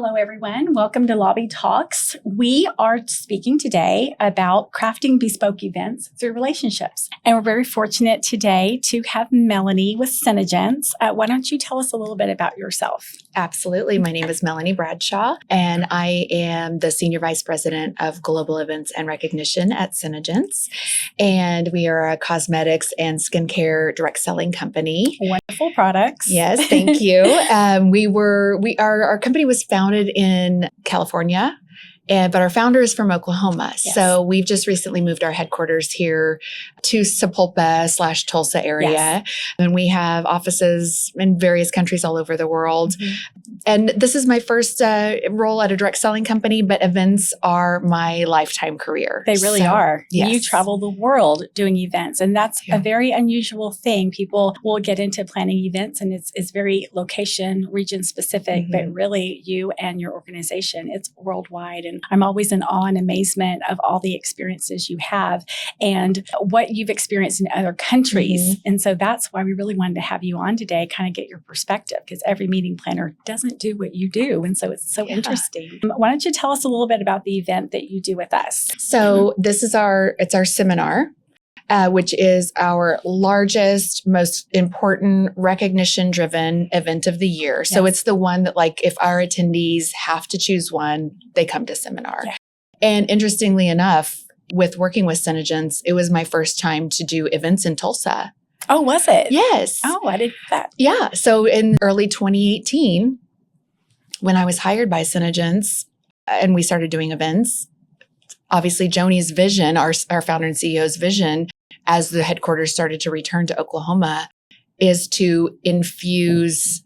Hello, everyone. Welcome to Lobby Talks. We are speaking today about crafting bespoke events through relationships. And we're very fortunate today to have Melanie with SeneGence. Why don't you tell us a little bit about yourself? Absolutely. My name is Melanie Bradshaw, and I am the Senior Vice President of Global Events and Recognition at SeneGence. And we are a cosmetics and skincare direct selling company. Wonderful products. Yes, thank you. Our company was founded in California, but our founder is from Oklahoma. Yes. So we've just recently moved our headquarters here to Sapulpa/Tulsa area. Yes. And we have offices in various countries all over the world. Mm-hmm. And this is my first role at a direct selling company, but events are my lifetime career. They really are. Yes. You travel the world doing events, and that's a very unusual thing. People will get into planning events, and it's very location, region specific, Mm-hmm. but really you and your organization, it's worldwide. And I'm always in awe and amazement of all the experiences you have and what you've experienced in other countries. Mm-hmm. And so that's why we really wanted to have you on today, kind of get your perspective, because every meeting planner doesn't do what you do. And so it's so interesting. Why don't you tell us a little bit about the event that you do with us? So this is our seminar, which is our largest, most important recognition-driven event of the year. So Yes. it's the one that, like, if our attendees have to choose one, they come to seminar. Yeah. And interestingly enough, with working with SeneGence, it was my first time to do events in Tulsa. Oh, was it? Yes. Oh, I didn't know that. Yeah. So in early 2018, when I was hired by SeneGence and we started doing events, obviously Joni's vision, our founder and CEO's vision, as the headquarters started to return to Oklahoma, is to infuse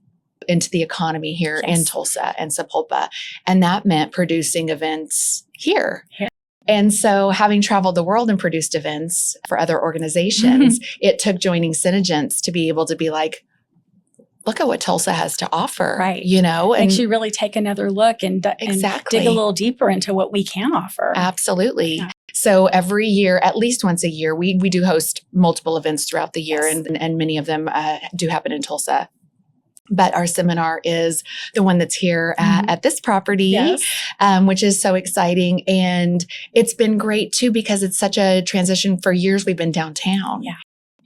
into the economy here in Tulsa and Sapulpa. And that meant producing events here. And so having traveled the world and produced events for other organizations, it took joining SeneGence to be able to be like, look at what Tulsa has to offer, Right. You know? Makes you really take another look and Exactly. dig a little deeper into what we can offer. Absolutely. Yeah. So every year, at least once a year, we do host multiple events throughout the year, Yes. and many of them do happen in Tulsa. But our seminar is the one that's here at this property, Yes. Which is so exciting. And it's been great too, because it's such a transition. For years, we've been downtown. Yeah.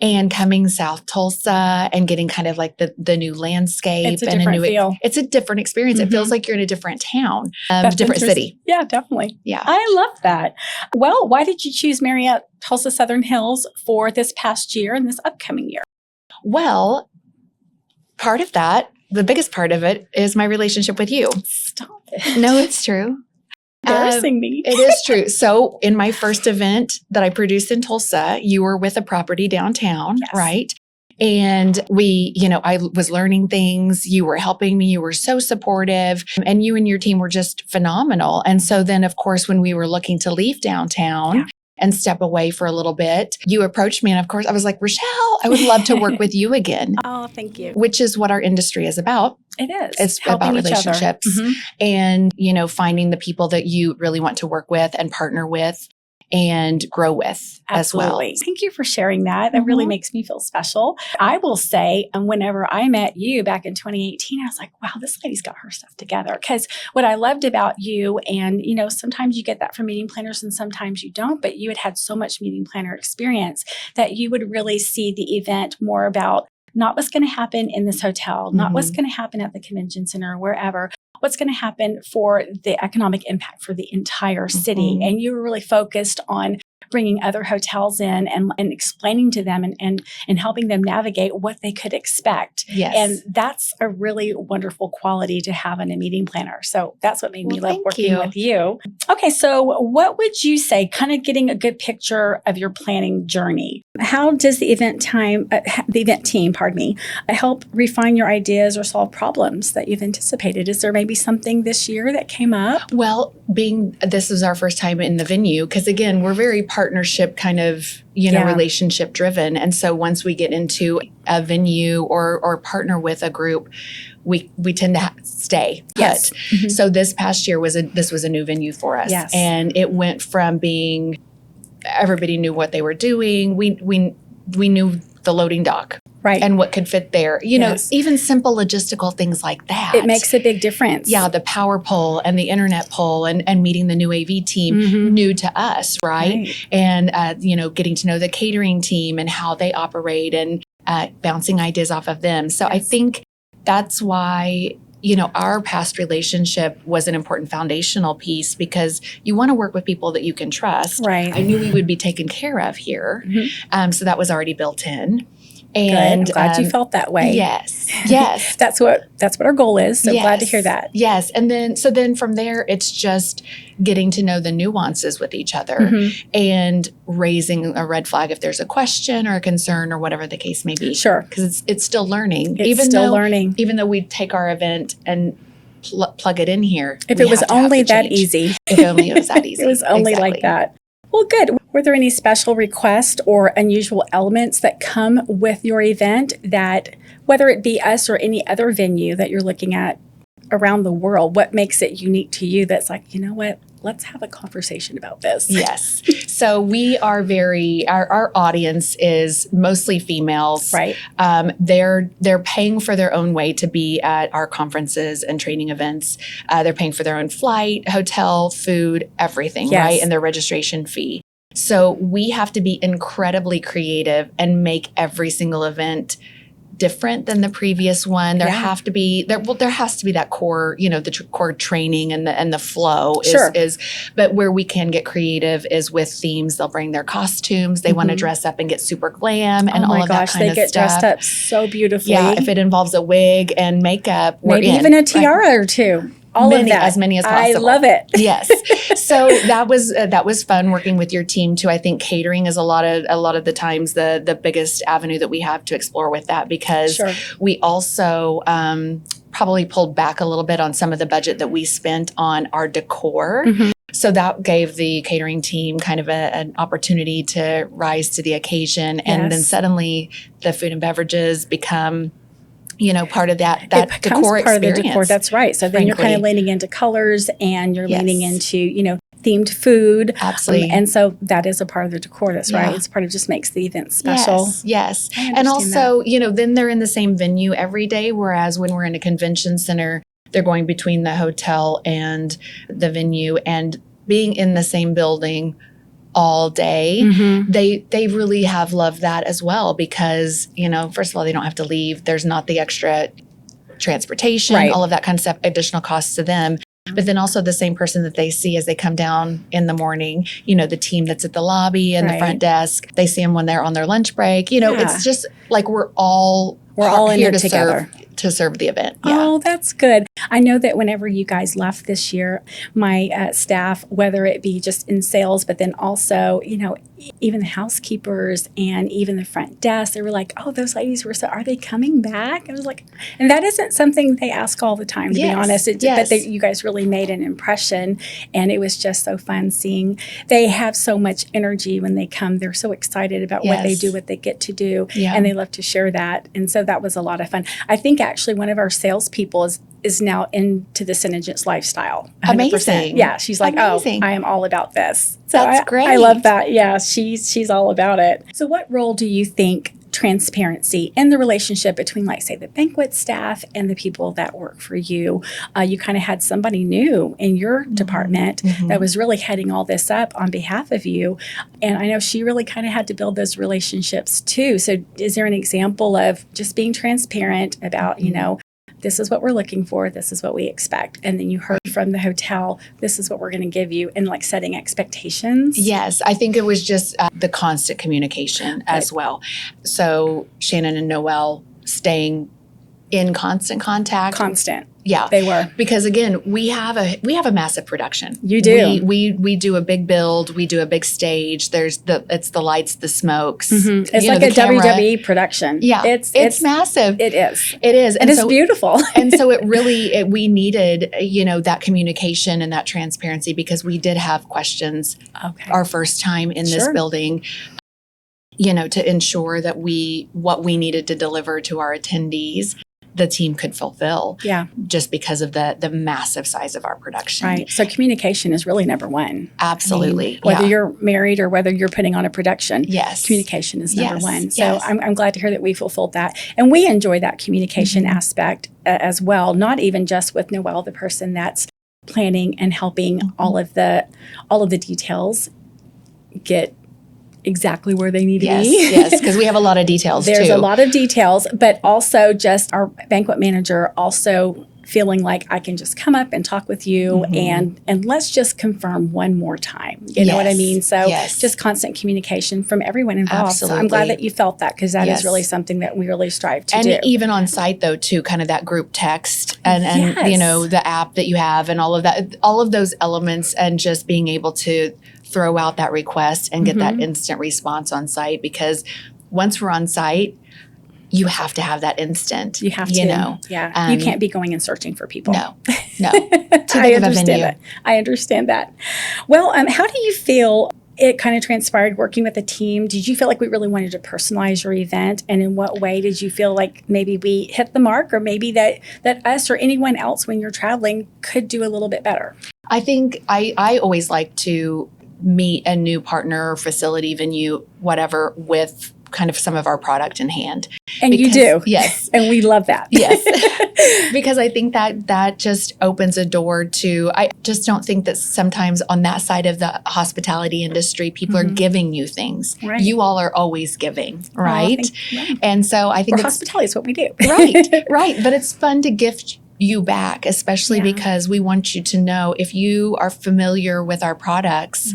And coming south Tulsa and getting kind of like the new landscape. It's a and different feel. It's a different experience. It feels like you're in a different town, a different city. Yeah, definitely. Yeah. I love that. Well, why did you choose Marriott Tulsa Southern Hills for this past year and this upcoming year? Well, part of that, the biggest part of it, is my relationship with you. Stop it. No, it's true. Embarrassing me. It is true. So in my first event that I produced in Tulsa, you were with a property downtown, Yes. right? And I was learning things. You were helping me. You were so supportive. And you and your team were just phenomenal. And so then, of course, when we were looking to leave downtown and step away for a little bit, you approached me. And of course, I was like, Rachell, I would love to work with you again. Oh, thank you. Which is what our industry is about. It is. It's helping about each other. relationships and, finding the people that you really want to work with and partner with and grow with Absolutely. as well. Thank you for sharing that. That really makes me feel special. I will say, whenever I met you back in 2018, I was like, wow, this lady's got her stuff together. Because what I loved about you, and, sometimes you get that from meeting planners and sometimes you don't, but you had so much meeting planner experience that you would really see the event more about not what's going to happen in this hotel, not what's going to happen at the convention center or wherever, what's going to happen for the economic impact for the entire city. And you were really focused on bringing other hotels in and explaining to them and helping them navigate what they could expect. Yes. And that's a really wonderful quality to have in a meeting planner. So that's what made me love working with you. Okay, so what would you say, kind of getting a good picture of your planning journey? How does the event team, help refine your ideas or solve problems that you've anticipated? Is there maybe something this year that came up? Well, this is our first time in the venue, because again, we're very partnership kind of, relationship driven. And so once we get into a venue or partner with a group, we tend to stay put. Yes. So this past year was a new venue for us. Yes. And it went from being, everybody knew what they were doing. We knew the loading dock. Right. and what could fit there. Yes. Even simple logistical things like that. It makes a big difference. Yeah, the power pole and the internet pole and meeting the new AV team, new to us, right? And, getting to know the catering team and how they operate and bouncing ideas off of them. So I think that's why, our past relationship was an important foundational piece, because you want to work with people that you can trust. Right. I knew we would be taken care of here. So that was already built in. And good. I'm glad you felt that way. Yes. That's what our goal is. So glad to hear that. Yes. And then from there, it's just getting to know the nuances with each other and raising a red flag if there's a question or a concern or whatever the case may be. Sure. Because it's still learning. Even though we take our event and plug it in here. If it was only that easy. If only it was that easy. It was only like that. Well, good. Were there any special requests or unusual elements that come with your event that, whether it be us or any other venue that you're looking at around the world, what makes it unique to you that's like, you know what, let's have a conversation about this? Yes. So we are our audience is mostly females. Right. They're paying for their own way to be at our conferences and training events. They're paying for their own flight, hotel, food, everything, right? And their registration fee. So we have to be incredibly creative and make every single event different than the previous one. There has to be that core, the core training and the flow is, but where we can get creative is with themes. They'll bring their costumes. They want to dress up and get super glam and all of that kind of stuff. They get dressed up so beautifully. Yeah, if it involves a wig and makeup, maybe even a tiara or two. All of that. As many as possible. I love it. Yes. So that was fun working with your team too. I think catering is a lot of the times the biggest avenue that we have to explore with that, because we also probably pulled back a little bit on some of the budget that we spent on our decor. So that gave the catering team kind of an opportunity to rise to the occasion. And then suddenly the food and beverages become part of that decor experience. Part of the decor. That's right. So then you're kind of leaning into colors and you're leaning into, themed food. Absolutely. And so that is a part of the decor. That's right. It's part of just makes the event special. Yes. And also, then they're in the same venue every day. Whereas when we're in a convention center, they're going between the hotel and the venue, and being in the same building all day. They really have loved that as well, because, first of all, they don't have to leave. There's not the extra transportation, all of that kind of stuff, additional costs to them. But then also the same person that they see as they come down in the morning, the team that's at the lobby and the front desk, they see them when they're on their lunch break. It's just like we're all in here it together. To serve the event. Oh, that's good. I know that whenever you guys left this year, my staff, whether it be just in sales, but then also, even the housekeepers and even the front desk, they were like, oh, those ladies are they coming back? I was like, and that isn't something they ask all the time, to be honest. But you guys really made an impression, and it was just so fun seeing. They have so much energy when they come. They're so excited about what they do, what they get to do, and they love to share that. And so that was a lot of fun. I think actually one of our salespeople is now into the SeneGence lifestyle. 100%. Amazing. Yeah, she's like, oh, I am all about this. So that's great. I love that. Yeah, she's all about it. So what role do you think transparency in the relationship between, like, say, the banquet staff and the people that work for you? You kind of had somebody new in your department that was really heading all this up on behalf of you. And I know she really kind of had to build those relationships too. So is there an example of just being transparent about, this is what we're looking for, this is what we expect, and then you heard from the hotel, this is what we're going to give you, and like setting expectations? Yes, I think it was just the constant communication as well. So Shannon and Noelle staying in constant contact. Constant. Yeah, they were. Because again, we have a massive production. You do. We do a big build. We do a big stage. It's the lights, the smokes. It's like a camera. WWE production. Yeah, it's massive. It is. It is, and it's beautiful. And so we needed that communication and that transparency, because we did have questions. Our first time in this building. To ensure that what we needed to deliver to our attendees the team could fulfill. Yeah. Just because of the massive size of our production. Right. So communication is really number one. Absolutely. I mean, whether you're married or whether you're putting on a production, yes, communication is number one. So yes. I'm glad to hear that we fulfilled that. And we enjoy that communication aspect as well, not even just with Noelle, the person that's planning and helping all of the details get exactly where they need to be. Yes, because we have a lot of details There's too. a lot of details, but also just our banquet manager also feeling like I can just come up and talk with you and let's just confirm one more time. You know what I mean? So just constant communication from everyone involved. Absolutely. So I'm glad that you felt that, because that is really something that we really strive to do. And even on site though too, kind of that group text and you know, the app that you have and all of that, all of those elements, and just being able to throw out that request and get that instant response on site, because once we're on site, you have to have that instant. You have to, you know. Yeah. You can't be going and searching for people. No. Too big of a venue. I understand that. Well, how do you feel it kind of transpired working with a team? Did you feel like we really wanted to personalize your event? And in what way did you feel like maybe we hit the mark, or maybe that us or anyone else when you're traveling could do a little bit better? I think I always like to meet a new partner or facility, venue, whatever, with kind of some of our product in hand. And you do. Yes. And we love that. Yes. Because I think that just opens a door to, I just don't think that sometimes on that side of the hospitality industry, people are giving you things. Right. You all are always giving, right? And so I think hospitality is what we do. Right. But it's fun to gift you back, especially because we want you to know, if you are familiar with our products,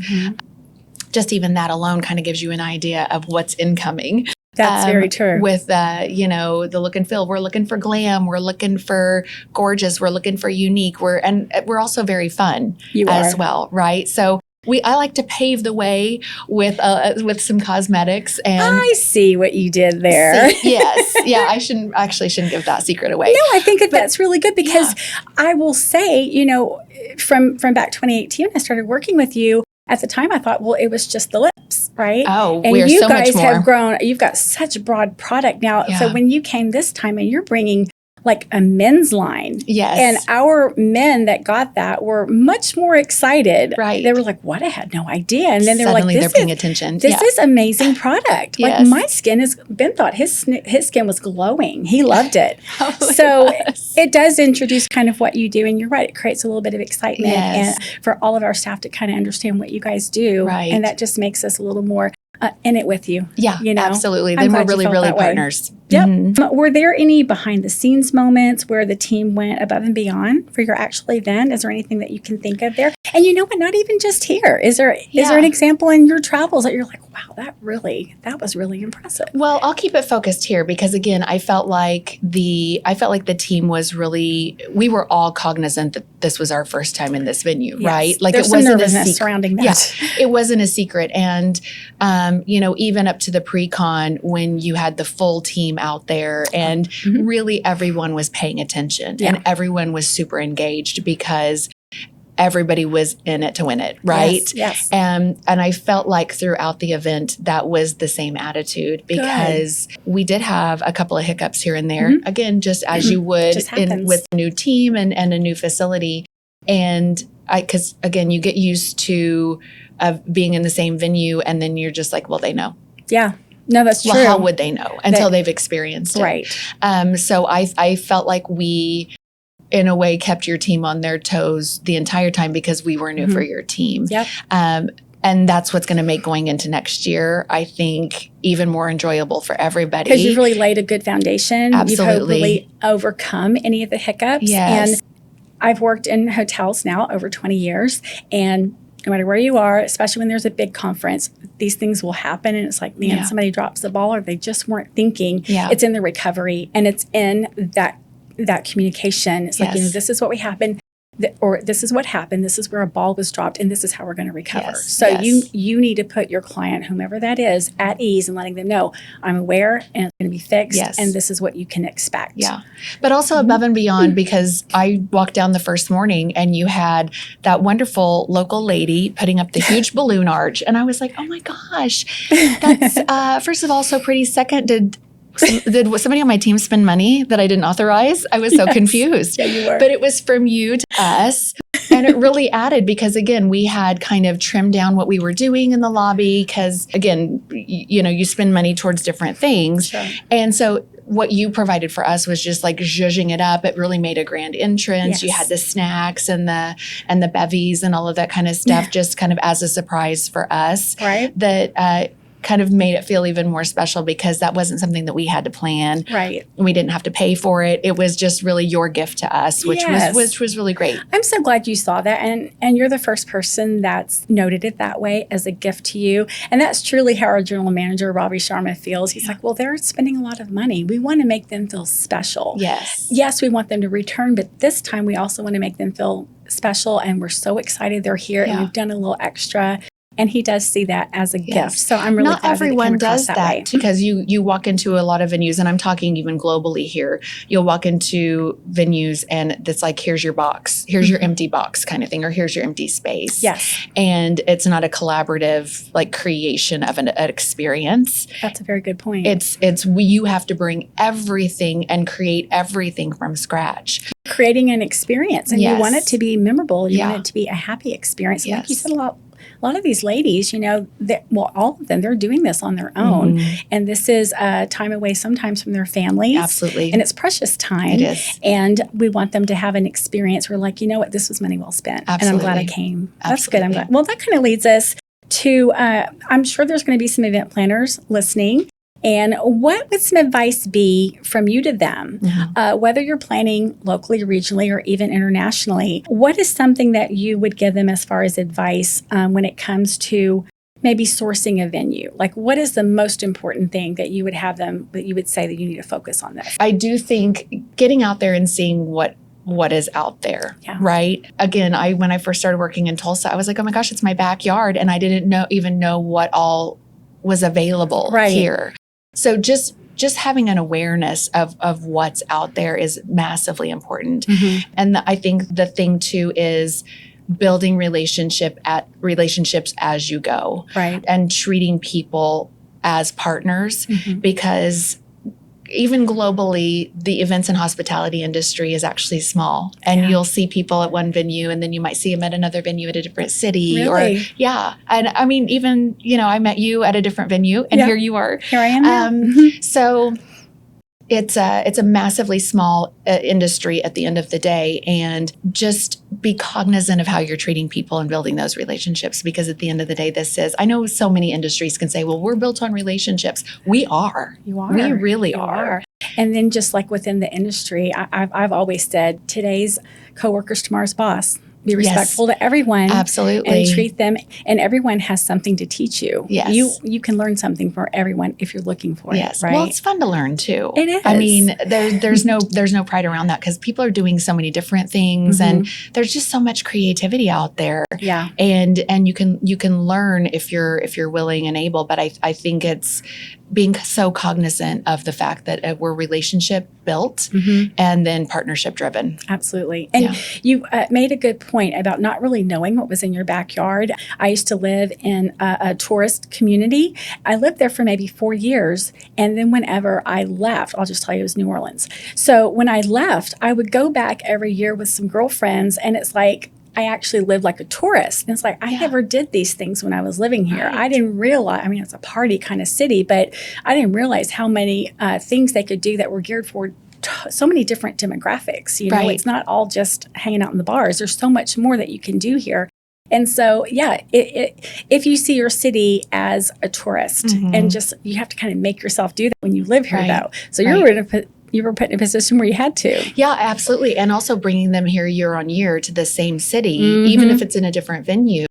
just even that alone kind of gives you an idea of what's incoming. That's very true. With, you know, the look and feel, we're looking for glam, we're looking for gorgeous, we're looking for unique, we're also very fun as well, right? So I like to pave the way with some cosmetics. And I see what you did there. Yes. Yeah. I shouldn't give that secret away. No, I think that's really good, because I will say, you know, from back 2018, when I started working with you, at the time I thought, well, it was just the lips, right? Oh, and we are you so much guys more. Have grown. You've got such broad product now. Yeah. So when you came this time and you're bringing like a men's line. Yes. And our men that got that were much more excited. Right. They were like, what? I had no idea. And then they were like, they're paying attention. This is amazing product. Yes. Like my skin Ben thought his skin was glowing. He loved it. So it does introduce kind of what you do. And you're right. It creates a little bit of excitement and for all of our staff to kind of understand what you guys do. Right. And that just makes us a little more in it with you. Yeah, you know? Absolutely. I'm Then we're glad you really felt that way. partners. Yep. Mm-hmm. Were there any behind the scenes moments where the team went above and beyond for your actual event? Is there anything that you can think of there? And you know what? Not even just here. Is there an example in your travels that you're like, wow, that was really impressive? Well, I'll keep it focused here because again, I felt like the team was really, we were all cognizant that this was our first time in this venue, right? Like there's it wasn't some nervousness surrounding that. Yeah, it wasn't a secret. And you know, even up to the pre-con when you had the full team out there and really everyone was paying attention and everyone was super engaged because everybody was in it to win it, right? Yes. And I felt like throughout the event, that was the same attitude because we did have a couple of hiccups here and there. Again, just as you would with a new team and a new facility. And because again, you get used to being in the same venue and then you're just like, well, they know. Yeah. No, that's true. Well, how would they know until they've experienced it? Right. So I felt like we, in a way, kept your team on their toes the entire time because we were new for your team. Yep. And that's what's going to make going into next year, I think, even more enjoyable for everybody. Because you've really laid a good foundation. Absolutely. You've hopefully overcome any of the hiccups. Yes. And I've worked in hotels now over 20 years. And no matter where you are, especially when there's a big conference, these things will happen. And it's like, man, somebody drops the ball or they just weren't thinking. Yeah. It's in the recovery and it's in that communication. It's like, you know, this is what happened. Or this is what happened. This is where a ball was dropped, and this is how we're going to recover. So you need to put your client, whomever that is, at ease and letting them know, I'm aware and it's going to be fixed, and this is what you can expect. Yeah, but also above and beyond, because I walked down the first morning and you had that wonderful local lady putting up the huge balloon arch, and I was like, oh my gosh, that's first of all so pretty. Second, Did somebody on my team spend money that I didn't authorize? I was so confused. Yeah, you were. But it was from you to us. And it really added because, again, we had kind of trimmed down what we were doing in the lobby because, again, you spend money towards different things. Sure. And so what you provided for us was just like zhuzhing it up. It really made a grand entrance. Yes. You had the snacks and the bevies and all of that kind of stuff just kind of as a surprise for us. Right. That kind of made it feel even more special because that wasn't something that we had to plan. Right. We didn't have to pay for it. It was just really your gift to us, which was really great. I'm so glad you saw that. And you're the first person that's noted it that way as a gift to you. And that's truly how our general manager, Robbie Sharma, feels. He's like, well, they're spending a lot of money. We want to make them feel special. Yes. Yes, we want them to return, but this time we also want to make them feel special. And we're so excited they're here and we've done a little extra. And he does see that as a gift. So I'm really Not glad everyone that it came across does that because you walk into a lot of venues, and I'm talking even globally here. You'll walk into venues and it's like, here's your box, here's your empty box kind of thing, or here's your empty space. Yes. And it's not a collaborative like creation of an experience. That's a very good point. You have to bring everything and create everything from scratch. Creating an experience, and you want it to be memorable. You want it to be a happy experience. Yes. Like you said, a lot of these ladies, all of them, they're doing this on their own. And this is a time away sometimes from their families. Absolutely. And it's precious time. It is. And we want them to have an experience where like, you know what, this was money well spent. Absolutely. And I'm glad I came. Absolutely. That's good. I'm glad. Well, that kind of leads us to, I'm sure there's going to be some event planners listening. And what would some advice be from you to them, whether you're planning locally, regionally, or even internationally? What is something that you would give them as far as advice when it comes to maybe sourcing a venue? Like, what is the most important thing that you would have them, that you would say that you need to focus on this? I do think getting out there and seeing what is out there, right? Again, when I first started working in Tulsa, I was like, oh my gosh, it's my backyard. And I didn't even know what all was available here. So just having an awareness of what's out there is massively important. And I think the thing too is building relationships as you go, right? And treating people as partners because even globally, the events and hospitality industry is actually small. And you'll see people at one venue and then you might see them at another venue at a different city. Really? And I mean, even, I met you at a different venue and here you are. Here I am now. So it's a massively small industry at the end of the day, and just be cognizant of how you're treating people and building those relationships, because at the end of the day, I know so many industries can say, well, we're built on relationships. We are. You are. We really are. And then just like within the industry, I've always said, today's coworker's tomorrow's boss. Be respectful to everyone. Absolutely. And treat them. And everyone has something to teach you. Yes. You can learn something for everyone if you're looking for it, right? Well, it's fun to learn too. It is. I mean, there's no pride around that because people are doing so many different things and there's just so much creativity out there. Yeah. And you can learn if you're willing and able, but I think it's being so cognizant of the fact that we're relationship built and then partnership driven. Absolutely. And you made a good point about not really knowing what was in your backyard. I used to live in a tourist community. I lived there for maybe 4 years. And then whenever I left, I'll just tell you, it was New Orleans. So when I left, I would go back every year with some girlfriends, and it's like, I actually lived like a tourist. And it's like, I never did these things when I was living here. Right. I didn't realize, it's a party kind of city, but I didn't realize how many things they could do that were geared for so many different demographics. It's not all just hanging out in the bars. There's so much more that you can do here. And so, if you see your city as a tourist and just, you have to kind of make yourself do that when you live here though. So you were put in a position where you had to. Yeah, absolutely. And also bringing them here year on year to the same city, even if it's in a different venue,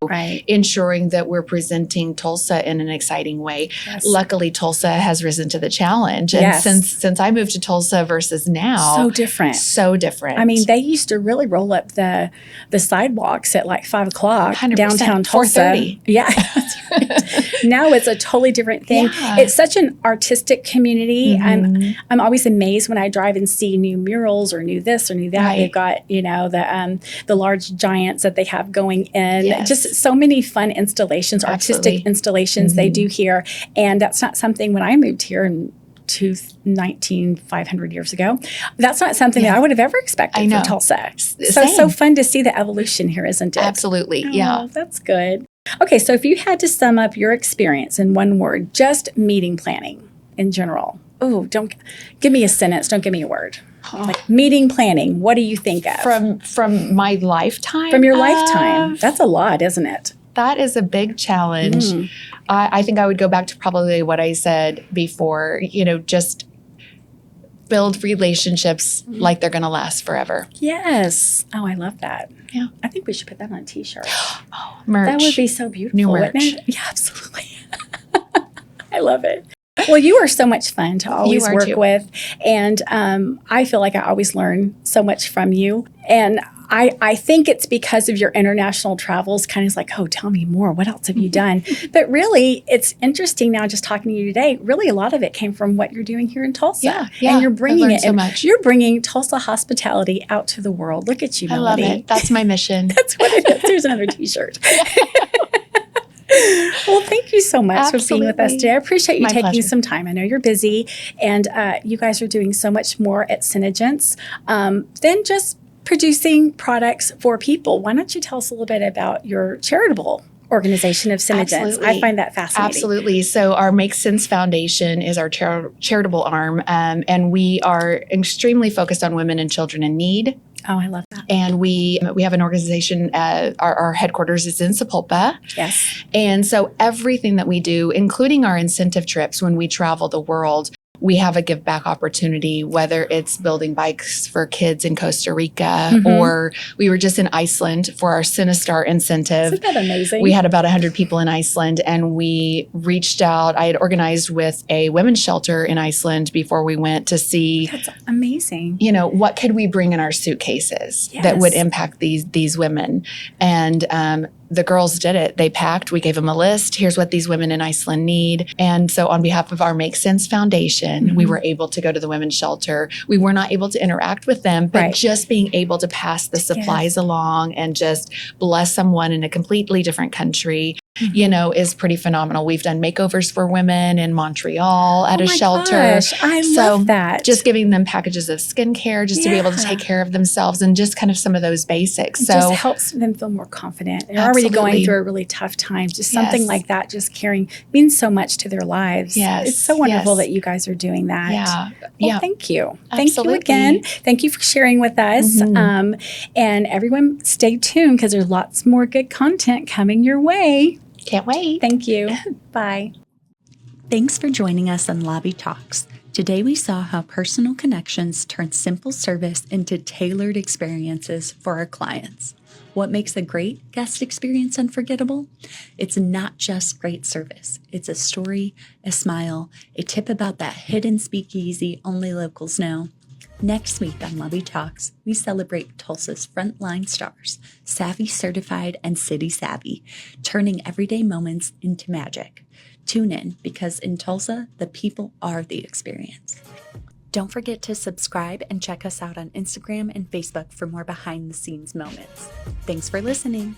ensuring that we're presenting Tulsa in an exciting way. Yes. Luckily, Tulsa has risen to the challenge. And since I moved to Tulsa versus now. So different. So different. I mean, they used to really roll up the sidewalks at like 5 o'clock downtown Tulsa. 4:30. Yeah. That's right. Now it's a totally different thing. Yeah. It's such an artistic community. I'm always amazed when I drive and see new murals or new this or new that. They've got, the large giants that they have going in. Yes. Just so many fun installations, artistic installations they do here. And that's not something when I moved here in 500 years ago. That's not something that I would have ever expected from Tulsa. So it's so fun to see the evolution here, isn't it? Absolutely. Oh, yeah. That's good. Okay, so if you had to sum up your experience in one word, just meeting planning in general. Oh, don't give me a sentence. Don't give me a word. Like meeting planning. What do you think of? From my lifetime? From your lifetime. That's a lot, isn't it? That is a big challenge. I think I would go back to probably what I said before, just build relationships like they're going to last forever. Yes. Oh, I love that. Yeah. I think we should put that on a t-shirt. Merch. That would be so beautiful, New merch. wouldn't it? Yeah, absolutely. I love it. Well, you are so much fun to always work with. And I feel like I always learn so much from you. And I think it's because of your international travels, kind of like, oh, tell me more. What else have you done? But really, it's interesting now just talking to you today. Really, a lot of it came from what you're doing here in Tulsa. Yeah. And you're bringing it. So much. You're bringing Tulsa hospitality out to the world. Look at you, Melanie. I love it. That's my mission. That's what it is. There's another t-shirt. Well, thank you so much for being with us today. I appreciate you taking some time. I know you're busy, and you guys are doing so much more at SeneGence than just producing products for people. Why don't you tell us a little bit about your charitable organization of SeneGence? I find that fascinating. Absolutely. So our Make Sense Foundation is our charitable arm, and we are extremely focused on women and children in need. Oh, I love that. And we have an organization, our headquarters is in Sapulpa. Yes. And so everything that we do, including our incentive trips when we travel the world, we have a give back opportunity, whether it's building bikes for kids in Costa Rica, or we were just in Iceland for our Sinistar incentive. Isn't that amazing? We had about 100 people in Iceland, and we reached out. I had organized with a women's shelter in Iceland before we went to see. That's amazing. What could we bring in our suitcases that would impact these women? And the girls did it. They packed. We gave them a list. Here's what these women in Iceland need. And so on behalf of our Make Sense Foundation, we were able to go to the women's shelter. We were not able to interact with them, but just being able to pass the supplies along and just bless someone in a completely different country, is pretty phenomenal. We've done makeovers for women in Montreal at a shelter. Gosh, I love that. Just giving them packages of skincare just to be able to take care of themselves and just kind of some of those basics. It just helps them feel more confident. They're already going through a really tough time. Just something like that, just caring, means so much to their lives. Yes. It's so wonderful that you guys are doing that. Yeah. Well, thank you. Thank you again. Thank you for sharing with us. And everyone stay tuned because there's lots more good content coming your way. Can't wait. Thank you. Bye. Thanks for joining us on Lobby Talks. Today we saw how personal connections turn simple service into tailored experiences for our clients. What makes a great guest experience unforgettable? It's not just great service. It's a story, a smile, a tip about that hidden speakeasy only locals know. Next week on Lobby Talks, we celebrate Tulsa's frontline stars, Savvy Certified and City Savvy, turning everyday moments into magic. Tune in because in Tulsa, the people are the experience. Don't forget to subscribe and check us out on Instagram and Facebook for more behind-the-scenes moments. Thanks for listening.